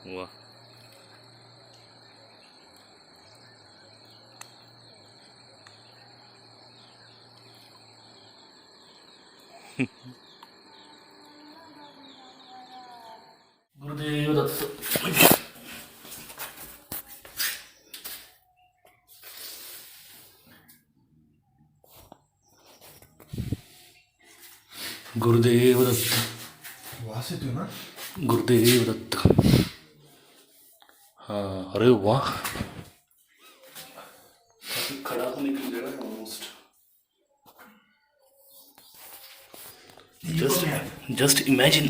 वाह। गुरुदेव दत्त। गुरुदेव दत्त। वास येतोय ना? गुरुदेव दत्त। हाँ, अरे वाह, खड़ा होने की जगह है ऑलमोस्ट। जस्ट इमेजिन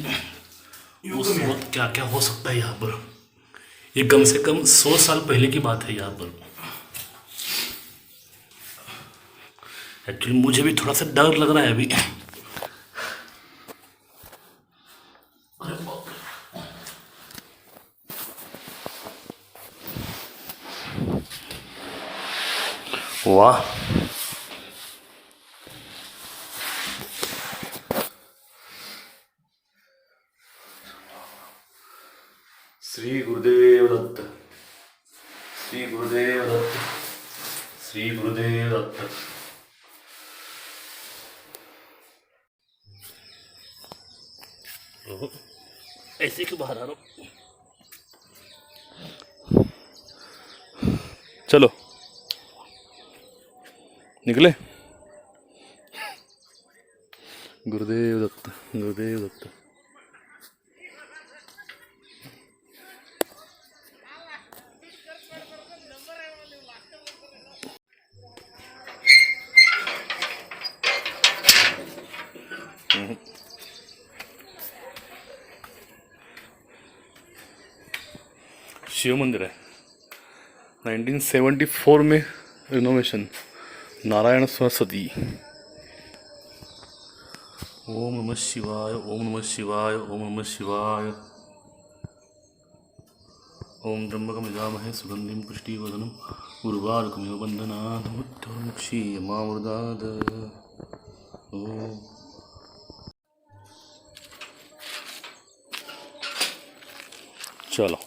उस वक्त क्या क्या हो सकता है यहाँ पर। ये कम से कम 100 साल पहले की बात है यहाँ पर। एक्चुअली मुझे भी थोड़ा सा डर लग रहा है अभी। वाह, श्री गुरुदेव दत्त, श्री गुरुदेव दत्त, श्री गुरुदेव दत्त। ओहो, ऐसे क्यों बाहर आ रहा हूँ? चलो निकले। गुरुदेव दत्त, गुरुदेव दत्त। शिव मंदिर है, 1974 में रिनोवेशन, नारायण सरस्वती। ओम नमः शिवाय, ओम नमः शिवाय, ओम नमः शिवाय। ओम त्र्यंबकं यजामहे सुगंधिं पुष्टिवर्धनम् उर्वारुकमिव बन्धनात् मृत्युर्मुक्षीयमामृतात्। ओम चलो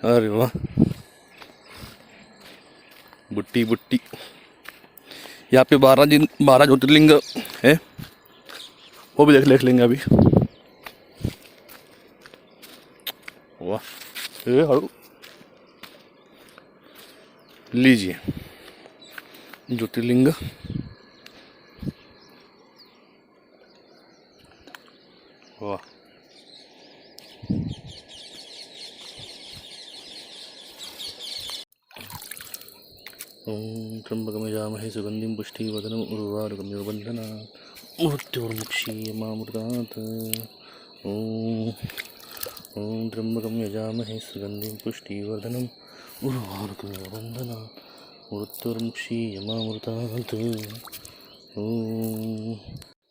अरे वाह, बुट्टी बुट्टी। यहाँ पे 12 ज्योतिर्लिंग है, वो भी देख लेंगे अभी। वाह, हड़ू लीजिए ज्योतिर्लिंग। वाह, ओम त्र्यंबकं यजामहे सुगंधिं पुष्टिवर्धनम् उर्वारुकमिव बन्धनात् मृत्युर्मुक्षीयमामृतात्। ओम त्र्यंबकं यजामहे सुगंधिं पुष्टिवर्धनम् उर्वारुकमिव बन्धनात् मृत्युर्मुक्षीयमामृतात्।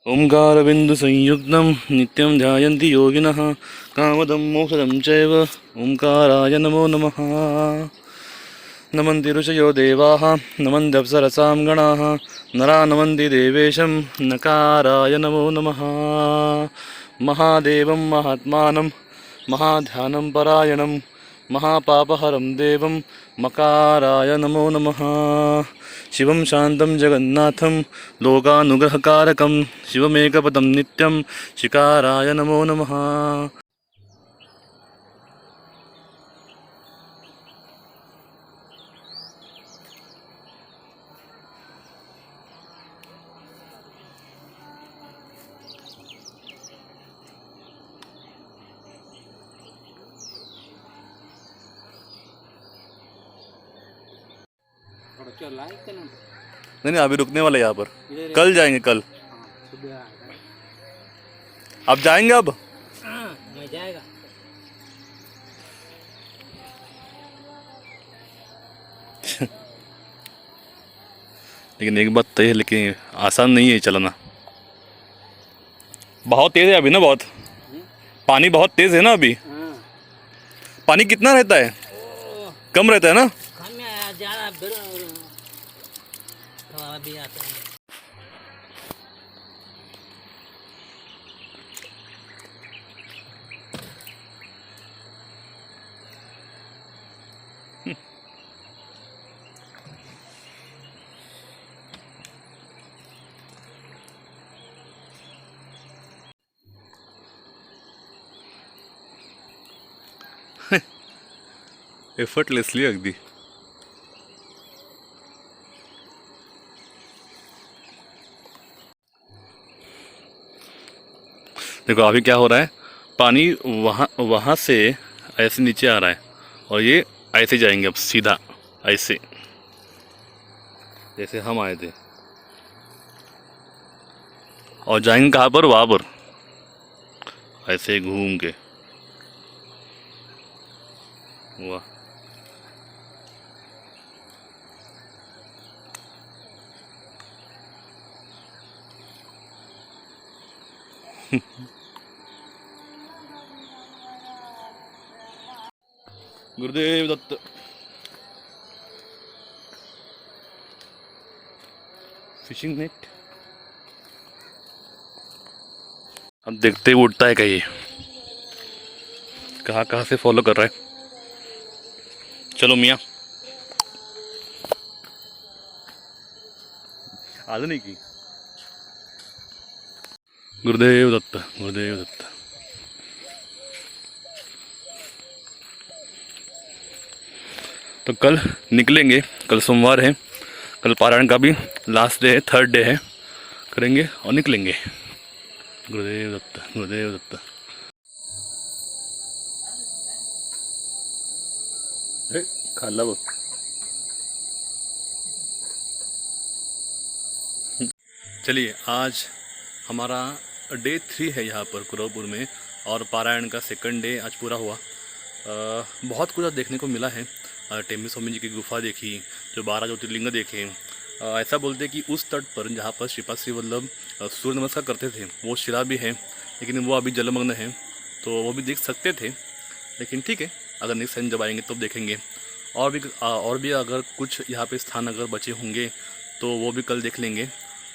ओंकारबिंदु संयुक्तं नित्यं ध्यायन्ति योगिनः कामदं मोक्षदं चैव ओंकाराय नमो नमः। नमन्ति ऋषयो देवाः नमन्ति अप्सरसां गणाः नरा नमन्ति देवेशं नकाराय नमो नमः। महादेवं महात्मानं महाध्यानं परायणं महापापहरं देवं मकाराय नमो नमः। शिवं शान्तं जगन्नाथं लोकानुग्रहकारकं शिवमेकपदं नित्यं शिकाराय नमो नमः। नहीं अभी रुकने वाले यहाँ पर, कल जाएंगे कल। आप जाएंगे अब? मैं जाएगा। लेकिन एक बात तय है, लेकिन आसान नहीं है चलना, बहुत तेज है अभी ना बहुत। पानी बहुत तेज है ना अभी। हाँ पानी कितना रहता है? ओ कम रहता है ना? कम में ज़्यादा थोड़ा भी आता है। एफर्टलेसली अगदी। देखो अभी क्या हो रहा है, पानी वहाँ वहाँ से ऐसे नीचे आ रहा है और ये ऐसे जाएंगे अब सीधा ऐसे, जैसे हम आए थे, और जाएंगे कहाँ पर? वहाँ पर ऐसे घूम के। वाह, गुरुदेव दत्त। फिशिंग नेट अब देखते ही उठता है क्या ये, कहाँ कहाँ से फॉलो कर रहा है। चलो मियाँ, आज नहीं की। गुरुदेव दत्त, गुरुदेव दत्त। तो कल निकलेंगे, कल सोमवार है, कल पारायण का भी लास्ट डे है, थर्ड डे है, करेंगे और निकलेंगे। गुरुदेव दत्त, गुरुदेव दत्त। खाला वो चलिए, आज हमारा डे 3 है यहाँ पर कुरवपुर में, और पारायण का सेकंड डे आज पूरा हुआ। बहुत कुछ देखने को मिला है। टेम्बी स्वामी जी की गुफा देखी, जो 12 ज्योतिर्लिंग देखे। ऐसा बोलते कि उस तट पर जहाँ पर श्रीपाद श्री वल्लभ सूर्य नमस्कार करते थे, वो शिला भी है, लेकिन वो अभी जलमग्न है, तो वो भी देख सकते थे। लेकिन ठीक है, अगर नेक्स्ट टाइम जब आएंगे तब देखेंगे। और भी अगर कुछ यहाँ पे स्थान अगर बचे होंगे तो वो भी कल देख लेंगे।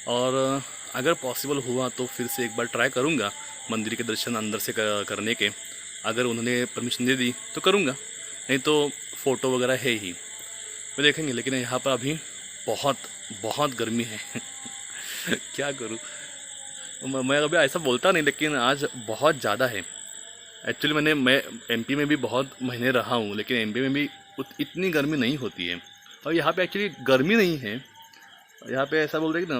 और अगर पॉसिबल हुआ तो फिर से एक बार ट्राई करूँगा मंदिर के दर्शन अंदर से करने के। अगर उन्होंने परमिशन दे दी तो करूँगा, नहीं तो फ़ोटो वगैरह है ही, वो देखेंगे। लेकिन यहाँ पर अभी बहुत बहुत गर्मी है क्या करूँ मैं अभी ऐसा बोलता नहीं, लेकिन आज बहुत ज़्यादा है। एक्चुअली मैं एमपी में भी बहुत महीने रहा हूँ, लेकिन एमपी में भी इतनी गर्मी नहीं होती है। और यहाँ पे एक्चुअली गर्मी नहीं है, यहाँ पे ऐसा बोल रहे कि ना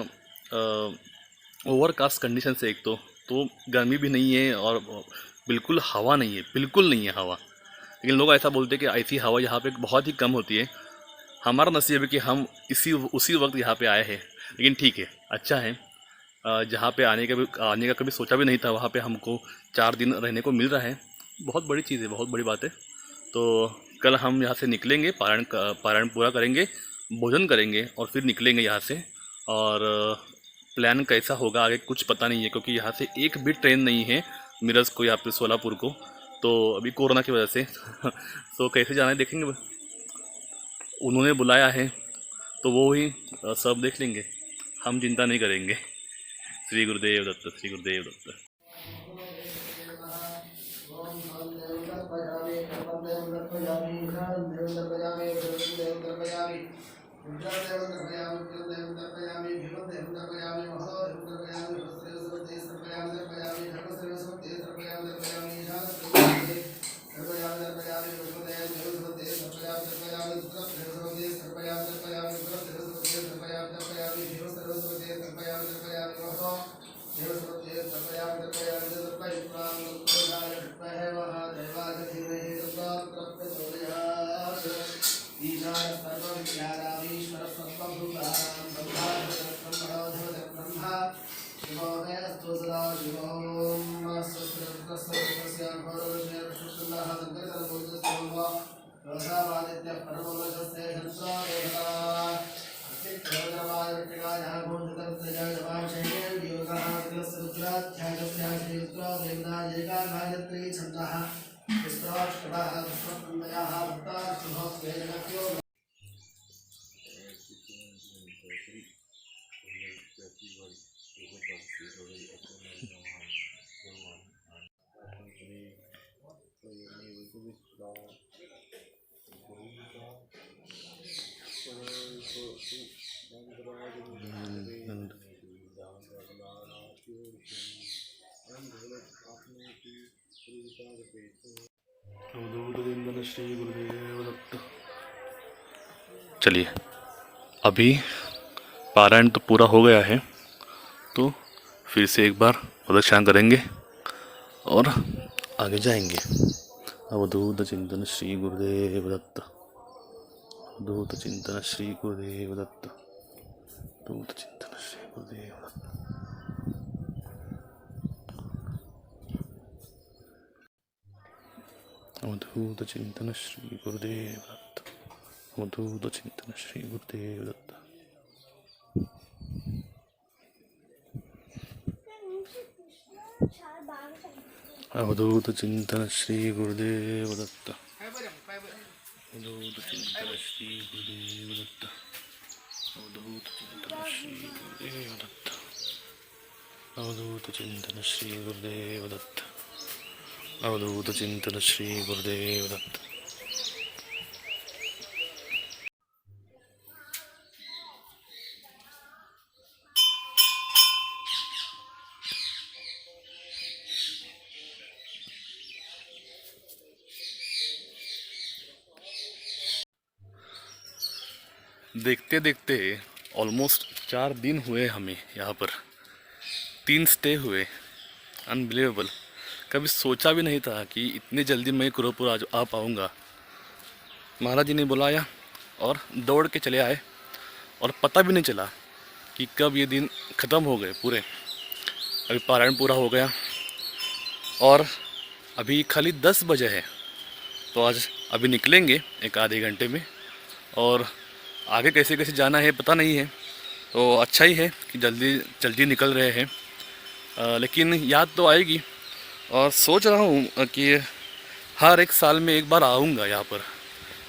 ओवरकास्ट कंडीशन से, एक तो गर्मी भी नहीं है और बिल्कुल हवा नहीं है, बिल्कुल नहीं है हवा। लेकिन लोग ऐसा बोलते हैं कि ऐसी हवा यहाँ पे बहुत ही कम होती है। हमारा नसीब है कि हम उसी वक्त यहाँ पे आए हैं। लेकिन ठीक है, अच्छा है, जहाँ पे आने का कभी सोचा भी नहीं था, वहाँ पे हमको 4 दिन रहने को मिल रहा है। बहुत बड़ी चीज़ है, बहुत बड़ी बात है। तो कल हम यहाँ से निकलेंगे, पारायण पूरा करेंगे, भोजन करेंगे और फिर निकलेंगे यहाँ से। और प्लान कैसा होगा आगे कुछ पता नहीं है, क्योंकि यहाँ से एक भी ट्रेन नहीं है मिरज को, यहाँ पे सोलापुर को, तो अभी कोरोना की वजह से तो कैसे जाना है देखेंगे। उन्होंने बुलाया है तो वो ही सब देख लेंगे, हम चिंता नहीं करेंगे। श्री गुरुदेव दत्त, श्री गुरुदेव दत्त। श्री गुरुदेव दत्त। चलिए, अभी पारायण तो पूरा हो गया है, तो फिर से एक बार प्रदक्षिणा करेंगे और आगे जाएंगे। अवधूत चिंतन श्री गुरुदेव दत्त। अवधूत चिंतन श्री गुरुदेव दत्त। अवधूत चिंतन श्री गुरुदेव दत्त। अवधूत चिंतन श्री गुरुदेव दत्त। अवधूत चिंतन श्री गुरुदेव दत्त। अवधूत चिंतन श्री गुरुदेव दत्त। अवधूत चिंतन श्री गुरुदेव दत्त। अवधूत चिंतन श्री गुरुदेव दत्त। अवधूत चिंतन श्री गुरुदेव दत्त। अवधूत चिंतन श्री गुरुदेव दत्त। देखते देखते ऑलमोस्ट 4 दिन हुए हमें यहाँ पर, 3 स्टे हुए। अनबिलीवेबल। कभी सोचा भी नहीं था कि इतने जल्दी मैं कुरोपुर आज आ पाऊँगा। महाराज जी ने बुलाया और दौड़ के चले आए, और पता भी नहीं चला कि कब ये दिन ख़त्म हो गए पूरे। अभी पारायण पूरा हो गया और अभी खाली 10 बजे है, तो आज अभी निकलेंगे एक आधे घंटे में, और आगे कैसे कैसे जाना है पता नहीं है। तो अच्छा ही है कि जल्दी निकल रहे हैं, लेकिन याद तो आएगी। और सोच रहा हूँ कि हर एक साल में एक बार आऊँगा यहाँ पर।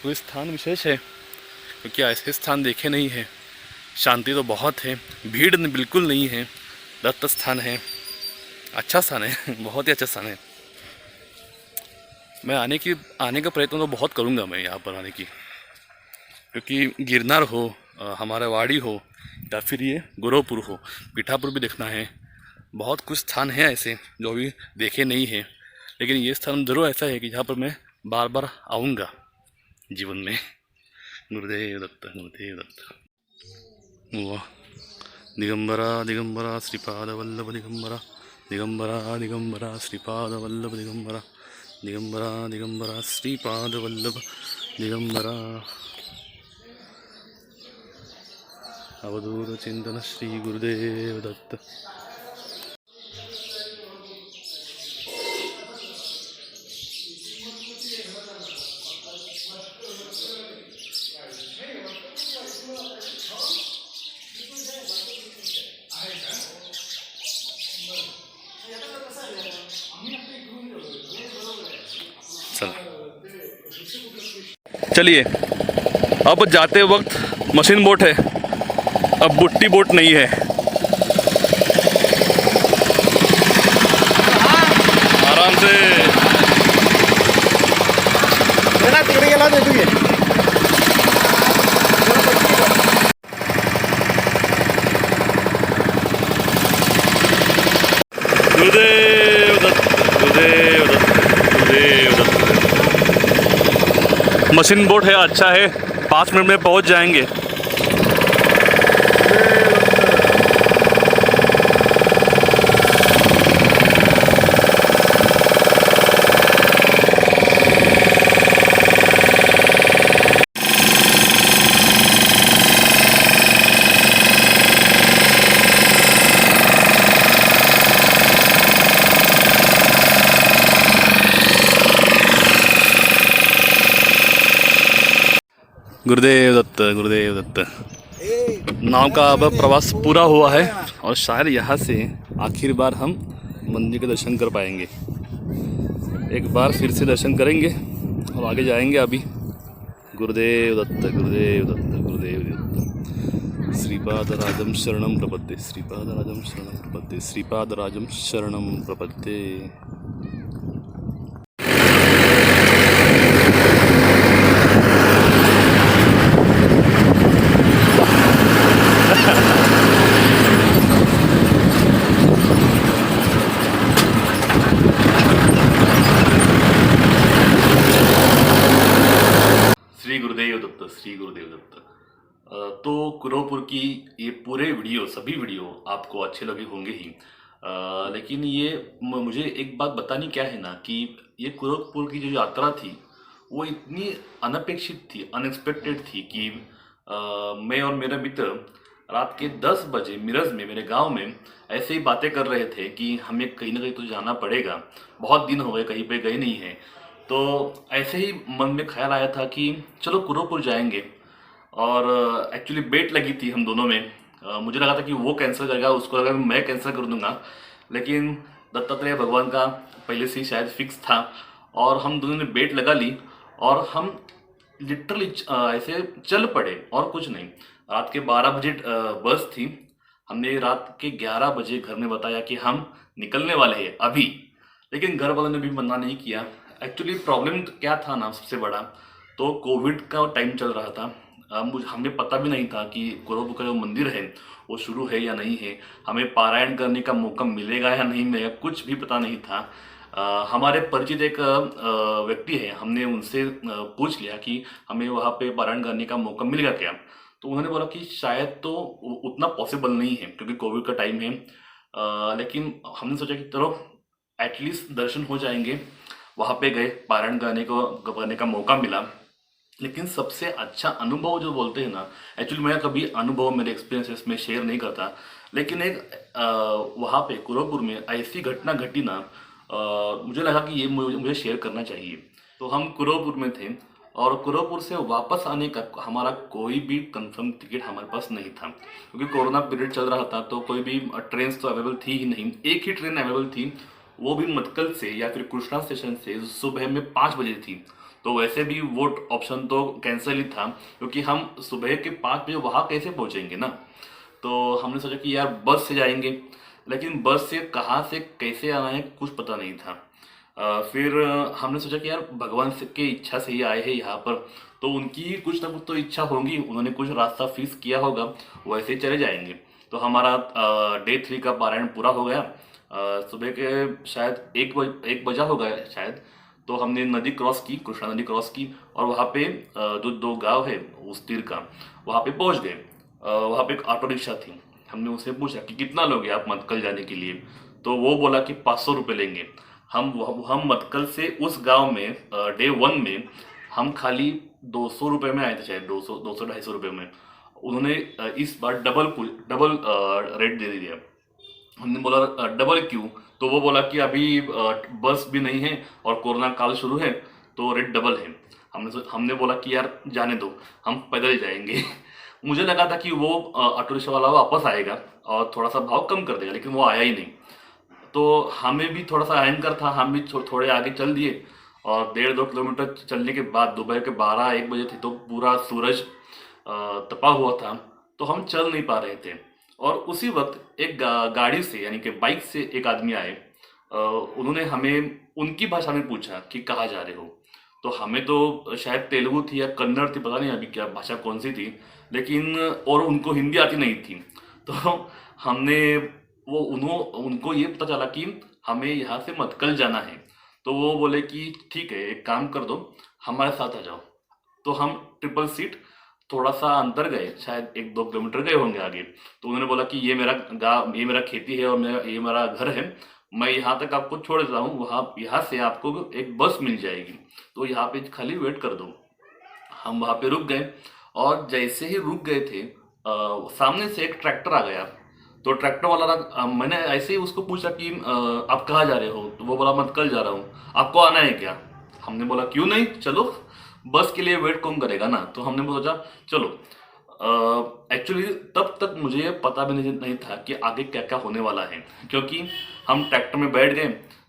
तो स्थान विशेष है, क्योंकि ऐसे स्थान देखे नहीं हैं। शांति तो बहुत है, भीड़ बिल्कुल नहीं है, दत्त स्थान है, अच्छा स्थान है, बहुत ही अच्छा स्थान है। मैं आने का प्रयत्न तो बहुत करूँगा मैं यहाँ पर आने की, क्योंकि गिरनार हो, हमारा वाड़ी हो, या फिर ये गुरुपुर हो, पीठापुर भी देखना है। बहुत कुछ स्थान हैं ऐसे जो भी देखे नहीं हैं, लेकिन ये स्थान ज़रूर ऐसा है कि जहाँ पर मैं बार बार आऊँगा जीवन में। गुरुदेव दत्त, गुरुदेव दत्त। वाह। दिगंबरा दिगंबरा श्रीपाद वल्लभ दिगंबरा। दिगंबरा दिगंबरा श्रीपाद वल्लभ दिगंबरा। दिगंबरा दिगंबरा श्रीपाद वल्लभ दिगंबरा। अवधूत चिंतन श्री गुरुदेव दत्त। चलिए, अब जाते वक्त मशीन बोट है, अब बुट्टी बोट नहीं है। आराम से गुरुदेव दत्त, गुरुदेव दत्त, गुरुदेव दत्त। मशीन बोट है, अच्छा है, 5 मिनट में पहुंच जाएंगे। गुरुदेव दत्त, गुरुदेव दत्त। नाव का अब प्रवास पूरा हुआ है, और शायद यहाँ से आखिर बार हम मंदिर के दर्शन कर पाएंगे। एक बार फिर से दर्शन करेंगे और आगे जाएंगे। अभी गुरुदेव दत्त, गुरुदेव दत्त, गुरुदेव दत्त। श्रीपादराजम शरणम प्रपद्ये, श्रीपादराजम शरणम प्रपद्ये, श्रीपादराजम शरणम प्रपद्ये। श्री गुरुदेव दत्त, श्री गुरुदेव दत्त। तो कुरोपुर की ये पूरे वीडियो, सभी वीडियो आपको अच्छे लगे होंगे ही। लेकिन ये मुझे एक बात बतानी क्या है ना कि ये कुरोपुर की जो यात्रा थी वो इतनी अनपेक्षित थी, अनएक्सपेक्टेड थी कि मैं और मेरा मित्र रात के 10 बजे मिरज में, मेरे गांव में ऐसे ही बातें कर रहे थे कि हमें कहीं ना कहीं तो जाना पड़ेगा, बहुत दिन हो गए कहीं पे गए नहीं हैं। तो ऐसे ही मन में ख्याल आया था कि चलो कुरोपुर जाएंगे। और एक्चुअली बेट लगी थी हम दोनों में। मुझे लगा था कि वो कैंसिल करेगा, उसको लगा मैं कैंसिल कर दूंगा, लेकिन दत्तात्रेय भगवान का पहले से ही शायद फिक्स था और हम दोनों ने बेट लगा ली और हम लिटरली ऐसे चल पड़े और कुछ नहीं। रात के 12 बजे बस थी। हमने रात के 11 बजे घर में बताया कि हम निकलने वाले हैं अभी, लेकिन घर वालों ने भी मना नहीं किया। एक्चुअली प्रॉब्लम क्या था ना, सबसे बड़ा तो कोविड का टाइम चल रहा था। हमें पता भी नहीं था कि कुरोपुर का जो मंदिर है वो शुरू है या नहीं है, हमें पारायण करने का मौका मिलेगा या नहीं मिलेगा, कुछ भी पता नहीं था। हमारे परिचित एक व्यक्ति है, हमने उनसे पूछ लिया कि हमें वहाँ पे पारायण करने का मौका मिलेगा क्या। तो उन्होंने बोला कि शायद तो उतना पॉसिबल नहीं है क्योंकि कोविड का टाइम है। लेकिन हमने सोचा कि चलो एटलीस्ट दर्शन हो जाएंगे। वहाँ पे गए, पारायण करने का मौका मिला। लेकिन सबसे अच्छा अनुभव जो बोलते हैं ना, एक्चुअली मैं कभी अनुभव, मेरे एक्सपीरियंसेस में शेयर नहीं करता, लेकिन एक वहाँ पे कुरोपुर में ऐसी घटना घटी ना, मुझे लगा कि ये मुझे शेयर करना चाहिए। तो हम कुरोपुर में थे और कुरोपुर से वापस आने का हमारा कोई भी कंफर्म टिकट हमारे पास नहीं था क्योंकि कोरोना पीरियड चल रहा था। तो कोई भी ट्रेन तो अवेलेबल थी ही नहीं। एक ही ट्रेन अवेलेबल थी, वो भी मतकल से या फिर कृष्णा स्टेशन से सुबह में 5 बजे थी। तो वैसे भी वो ऑप्शन तो कैंसिल ही था क्योंकि हम सुबह के 5 बजे वहाँ कैसे पहुँचेंगे ना। तो हमने सोचा कि यार बस से जाएंगे, लेकिन बस से कहाँ से कैसे आना है कुछ पता नहीं था। फिर हमने सोचा कि यार भगवान की इच्छा से ही आए हैं यहाँ पर, तो उनकी कुछ ना कुछ तो इच्छा होगी, उन्होंने कुछ रास्ता फिक्स किया होगा, वैसे ही चले जाएंगे। तो हमारा डे 3 का पारायण पूरा हो गया। सुबह के शायद 1 बजा होगा शायद। तो हमने नदी क्रॉस की, कृष्णा नदी क्रॉस की और वहाँ पे जो 2 गांव है उस तीर का, वहाँ पे पहुँच गए। वहाँ पे एक ऑटो रिक्शा थी। हमने उससे पूछा कि कितना लोगे आप मतकल जाने के लिए। तो वो बोला कि 500 रुपये लेंगे। हम मतकल से उस गांव में डे 1 में हम खाली 200 रुपये में आए थे, शायद 200-250 रुपये में। उन्होंने इस बार डबल रेट दे दिया। हमने बोला डबल क्यों? तो वो बोला कि अभी बस भी नहीं है और कोरोना काल शुरू है तो रेट डबल है। हमने बोला कि यार जाने दो, हम पैदल ही जाएंगे। मुझे लगा था कि वो ऑटो रिक्शा वाला वापस आएगा और थोड़ा सा भाव कम कर देगा, लेकिन वो आया ही नहीं। तो हमें भी थोड़ा सा अहंकार था, हम भी थोड़े आगे चल दिए और 1.5-2 किलोमीटर चलने के बाद दोपहर के 12-1 बजे थे तो पूरा सूरज तपा हुआ था, तो हम चल नहीं पा रहे थे। और उसी वक्त एक गाड़ी से यानी कि बाइक से एक आदमी आए। उन्होंने हमें उनकी भाषा में पूछा कि कहाँ जा रहे हो। तो हमें तो शायद तेलुगु थी या कन्नड़ थी, पता नहीं अभी क्या भाषा कौन सी थी, लेकिन और उनको हिंदी आती नहीं थी। तो हमने उनको ये पता चला कि हमें यहाँ से मतकल जाना है। तो वो बोले कि ठीक है, एक काम कर दो, हमारे साथ आ जाओ। तो हम ट्रिपल सीट थोड़ा सा अंदर गए, शायद 1-2 किलोमीटर गए होंगे आगे। तो उन्होंने बोला कि ये मेरा खेती है और ये मेरा घर है, मैं यहाँ तक आपको छोड़ देता हूँ, यहाँ से आपको एक बस मिल जाएगी, तो यहाँ पे खाली वेट कर दो। हम वहाँ पे रुक गए और जैसे ही रुक गए थे सामने से एक ट्रैक्टर आ गया। तो ट्रैक्टर वाला मैंने ऐसे ही उसको पूछा कि आप कहाँ जा रहे हो। तो वो बोला मतकल जा रहा हूँ, आपको आना है क्या? हमने बोला क्यों नहीं, चलो, बस के लिए वेट कौन करेगा ना। तो हमने सोचा चलो। एक्चुअली तब तक मुझे पता भी नहीं था कि आगे क्या क्या होने वाला है, क्योंकि हम ट्रैक्टर में बैठ गए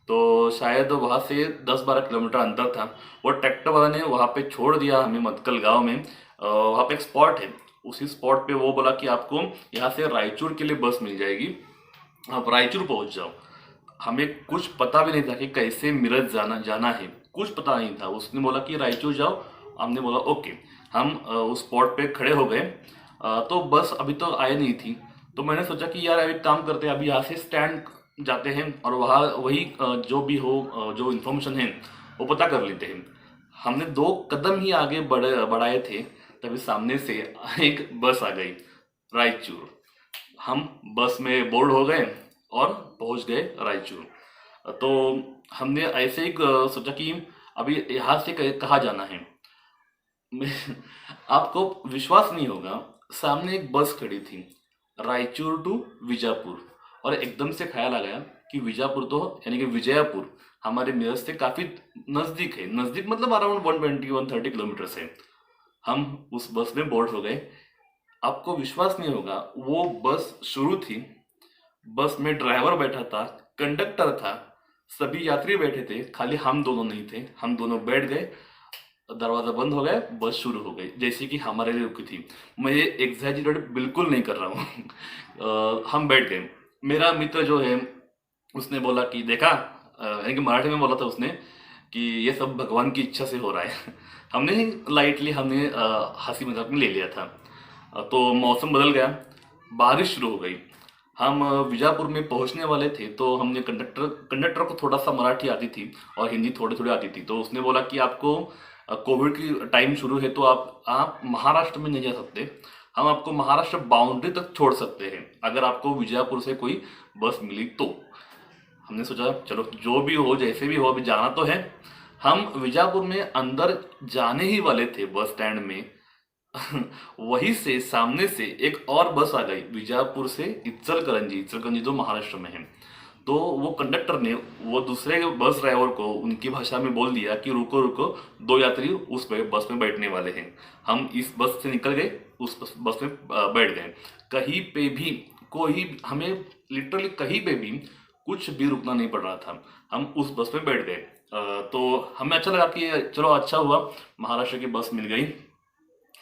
तो शायद वहाँ से 10-12 किलोमीटर अंतर था। वो ट्रैक्टर वाला ने वहाँ पे छोड़ दिया हमें मतकल गांव में। वहाँ पे एक स्पॉट है, उसी स्पॉट पे वो बोला कि आपको यहाँ से रायचूर के लिए बस मिल जाएगी, आप रायचूर पहुँच जाओ। हमें कुछ पता भी नहीं था कि कैसे मिरज जाना है, कुछ पता नहीं था। उसने बोला कि रायचूर जाओ, हमने बोला ओके। हम उस स्पॉट पे खड़े हो गए। तो बस अभी तो आई नहीं थी, तो मैंने सोचा कि यार अभी काम करते हैं, अभी यहाँ से स्टैंड जाते हैं और वहाँ वही जो भी हो जो इन्फॉर्मेशन है वो पता कर लेते हैं। हमने 2 कदम ही आगे बढ़ाए थे, तभी सामने से एक बस आ गई रायचूर। हम बस में बोर्ड हो गए और पहुंच गए रायचूर। तो हमने ऐसे ही सोचा कि अभी यहाँ से कहाँ जाना है। आपको विश्वास नहीं होगा, सामने एक बस खड़ी थी रायचूर टू विजापुर, और एकदम से ख्याल आ गया कि विजापुर तो यानी कि विजयपुर हमारे मेरठ से काफी नजदीक है, नजदीक मतलब अराउंड 120-130 किलोमीटर से। हम उस बस में बोर्ड हो गए। आपको विश्वास नहीं होगा, वो बस शुरू थी, बस में ड्राइवर बैठा था, कंडक्टर था, सभी यात्री बैठे थे, खाली हम दोनों नहीं थे। हम दोनों बैठ गए, दरवाजा बंद हो गया, बस शुरू हो गई जैसे कि हमारे लिए रुकी थी। मैं ये एग्जैजरेट बिल्कुल नहीं कर रहा हूँ। हम बैठ गए। मेरा मित्र जो है उसने बोला कि देखा, यानी कि मराठी में बोला था उसने कि ये सब भगवान की इच्छा से हो रहा है। हमने लाइटली हमने हंसी मजाक में ले लिया था। तो मौसम बदल गया, बारिश शुरू हो गई। हम विजापुर में पहुंचने वाले थे, तो हमने कंडक्टर को थोड़ा सा मराठी आती थी और हिंदी थोड़ी थोड़ी आती थी। तो उसने बोला कि आपको कोविड की टाइम शुरू है तो आप महाराष्ट्र में नहीं जा सकते, हम आपको महाराष्ट्र बाउंड्री तक छोड़ सकते हैं अगर आपको विजयपुर से कोई बस मिली तो। हमने सोचा चलो जो भी हो जैसे भी हो, अभी जाना तो है। हम विजापुर में अंदर जाने ही वाले थे बस स्टैंड में। वहीं से सामने से एक और बस आ गई विजापुर से इचलकरंजी जो महाराष्ट्र में है। तो वो कंडक्टर ने वो दूसरे बस ड्राइवर को उनकी भाषा में बोल दिया कि रुको रुको, 2 यात्री उस बस में बैठने वाले हैं। हम इस बस से निकल गए, उस बस में बैठ गए। कहीं पे भी कोई हमें लिटरली कहीं पे भी कुछ भी रुकना नहीं पड़ रहा था, हम उस बस में बैठ गए। तो हमें अच्छा लगा कि चलो अच्छा हुआ महाराष्ट्र की बस मिल गई।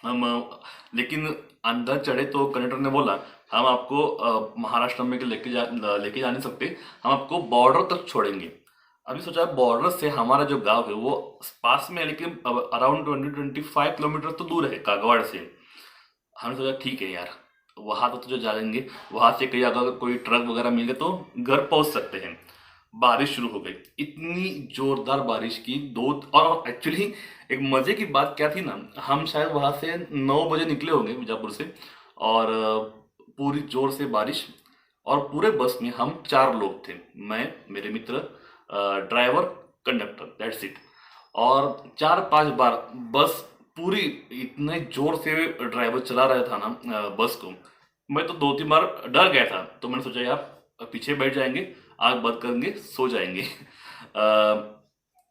हम लेकिन अंदर चढ़े तो कंडक्टर ने बोला हम आपको महाराष्ट्र में लेके जा नहीं सकते, हम आपको बॉर्डर तक छोड़ेंगे। अभी सोचा बॉर्डर से हमारा जो गांव है वो पास में है, लेकिन अराउंड 20-25 किलोमीटर तो दूर है कागवाड़ से। हमने सोचा ठीक है यार, वहां तो जो जाएंगे वहां से कहीं अगर कोई ट्रक वगैरह मिल गए तो घर पहुंच सकते हैं। बारिश शुरू हो गई, इतनी जोरदार बारिश की और एक्चुअली एक मजे की बात क्या थी ना, हम शायद वहां से 9 बजे निकले होंगे बीजापुर से, और पूरी जोर से बारिश, और पूरे बस में हम 4 लोग थे, मैं, मेरे मित्र, ड्राइवर, कंडक्टर, दैट्स इट। और 4-5 बार बस पूरी इतने जोर से ड्राइवर चला रहा था ना बस को, मैं तो 2-3 बार डर गया था। तो मैंने सोचा यार पीछे बैठ जाएंगे, आग बंद करेंगे, सो जाएंगे।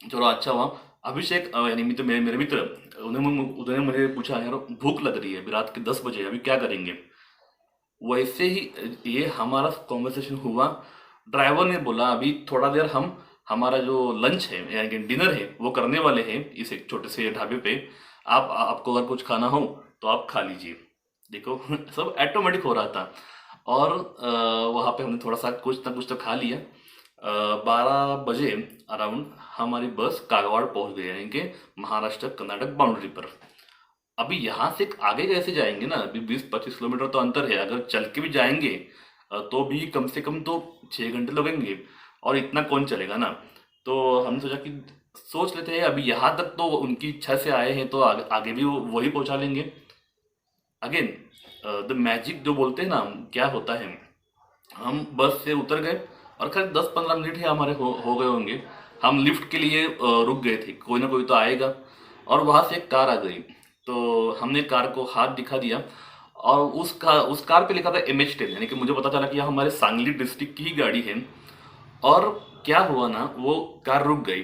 चलो अच्छा हुआ। अभिषेक यानी मित्र, मेरे मित्र, उन्होंने मुझे पूछा यार भूख लग रही है, अभी रात के 10 बजे, अभी क्या करेंगे। वैसे ही ये हमारा कॉन्वर्सेशन हुआ। ड्राइवर ने बोला अभी थोड़ा देर हम हमारा जो लंच है यानी कि डिनर है वो करने वाले हैं इस एक छोटे से ढाबे पे, आपको अगर कुछ खाना हो तो आप खा लीजिए। देखो सब ऑटोमेटिक हो रहा था। और वहाँ पे हमने थोड़ा सा कुछ ना कुछ तो खा लिया। 12 बजे अराउंड हमारी बस कागवाड़ पहुँच गई, यानी कि महाराष्ट्र कर्नाटक बाउंड्री पर। अभी यहाँ से आगे कैसे जाएंगे ना, अभी 20-25 किलोमीटर तो अंतर है, अगर चल के भी जाएंगे तो भी कम से कम तो 6 घंटे लगेंगे, और इतना कौन चलेगा ना। तो हमने सोचा कि सोच लेते हैं, अभी यहाँ तक तो उनकी इच्छा से आए हैं तो आगे भी वही पहुँचा लेंगे। अगेन द मैजिक जो बोलते हैं ना, क्या होता है, हम बस से उतर गए और खैर 10-15 मिनट ही हमारे हो गए होंगे। हम लिफ्ट के लिए रुक गए थे, कोई ना कोई तो आएगा, और वहाँ से एक कार आ गई। तो हमने कार को हाथ दिखा दिया और उस कार पे लिखा था MH10, यानी कि मुझे पता चला कि यह हमारे सांगली डिस्ट्रिक्ट की ही गाड़ी है। और क्या हुआ ना, वो कार रुक गई,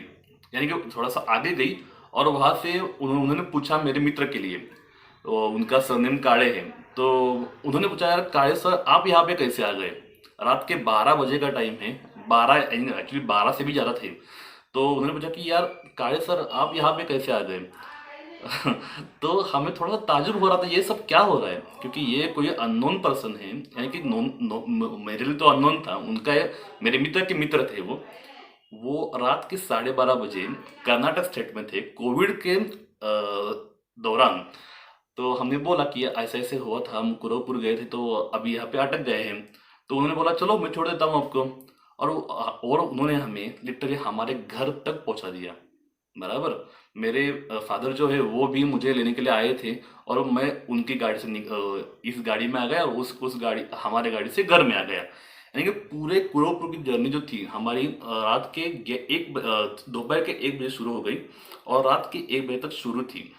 यानी कि थोड़ा सा आगे गई, और वहाँ से उन्होंने पूछा मेरे मित्र के लिए, तो उनका सरनेम काड़े है, तो उन्होंने पूछा यार काळे सर आप यहाँ पे कैसे आ गए। रात के 12 बजे का टाइम है, 12 एक्चुअली 12 से भी ज़्यादा थे। तो उन्होंने पूछा कि यार काळे सर आप यहाँ पे कैसे आ गए। तो हमें थोड़ा सा ताजुब हो रहा था ये सब क्या हो रहा है, क्योंकि ये कोई अननोन पर्सन है, यानी कि मेरे लिए तो अननोन था, उनका मेरे मित्र के मित्र थे वो रात के 12:30 बजे कर्नाटक स्टेट में थे कोविड के दौरान। तो हमने बोला कि ऐसे ऐसे हुआ था, हम कुरोपुर गए थे तो अभी यहाँ पे अटक गए हैं। तो उन्होंने बोला चलो मैं छोड़ देता हूँ आपको, और उन्होंने हमें लिटरली हमारे घर तक पहुँचा दिया। बराबर, मेरे फादर जो है वो भी मुझे लेने के लिए आए थे, और मैं उनकी गाड़ी से इस गाड़ी में आ गया, और उस गाड़ी हमारे गाड़ी से घर में आ गया। यानी कि पूरे कुरोपुर की जर्नी जो थी हमारी रात के दोपहर के 1 बजे शुरू हो गई और रात के 1 बजे तक शुरू थी।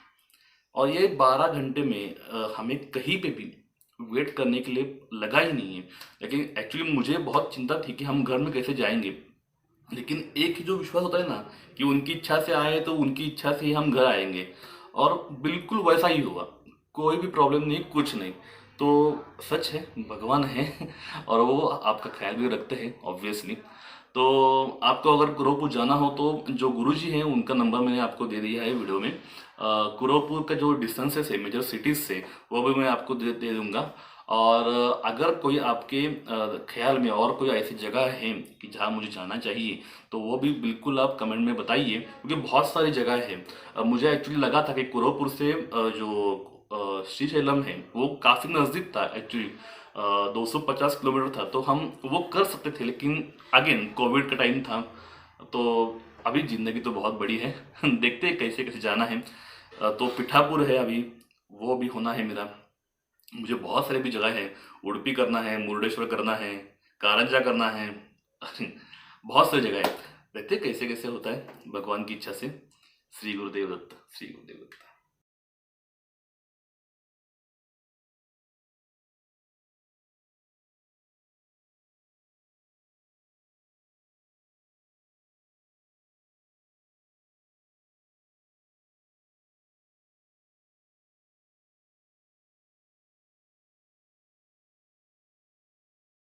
और ये 12 घंटे में हमें कहीं पे भी वेट करने के लिए लगा ही नहीं है। लेकिन एक्चुअली मुझे बहुत चिंता थी कि हम घर में कैसे जाएंगे, लेकिन एक ही जो विश्वास होता है ना कि उनकी इच्छा से आए तो उनकी इच्छा से ही हम घर आएंगे, और बिल्कुल वैसा ही हुआ। कोई भी प्रॉब्लम नहीं, कुछ नहीं। तो सच है, भगवान है और वो आपका ख्याल भी रखते हैं ऑब्वियसली। तो आपको अगर कुरोपुर जाना हो तो जो गुरुजी हैं उनका नंबर मैंने आपको दे दिया है वीडियो में। कुरोपुर का जो डिस्टेंसेस है मेजर सिटीज़ से वो भी मैं आपको दे दूंगा। और अगर कोई आपके ख्याल में और कोई ऐसी जगह है कि जहाँ मुझे जाना चाहिए तो वो भी बिल्कुल आप कमेंट में बताइए, क्योंकि बहुत सारी जगह है। मुझे एक्चुअली लगा था कि कुरोपुर से जो श्रीशैलम है वो काफ़ी नज़दीक था एक्चुअली, 250 किलोमीटर था, तो हम वो कर सकते थे, लेकिन अगेन कोविड का टाइम था। तो अभी ज़िंदगी तो बहुत बड़ी है देखते हैं कैसे कैसे जाना है। तो पिठापुर है अभी, वो भी होना है मेरा। मुझे बहुत सारी भी जगह है, उडुपी करना है, मुरुडेश्वर करना है, कारंजा करना है बहुत सारी जगह है। देखते हैं कैसे कैसे होता है भगवान की इच्छा से। श्री गुरुदेव दत्त, श्री गुरुदेव दत्त।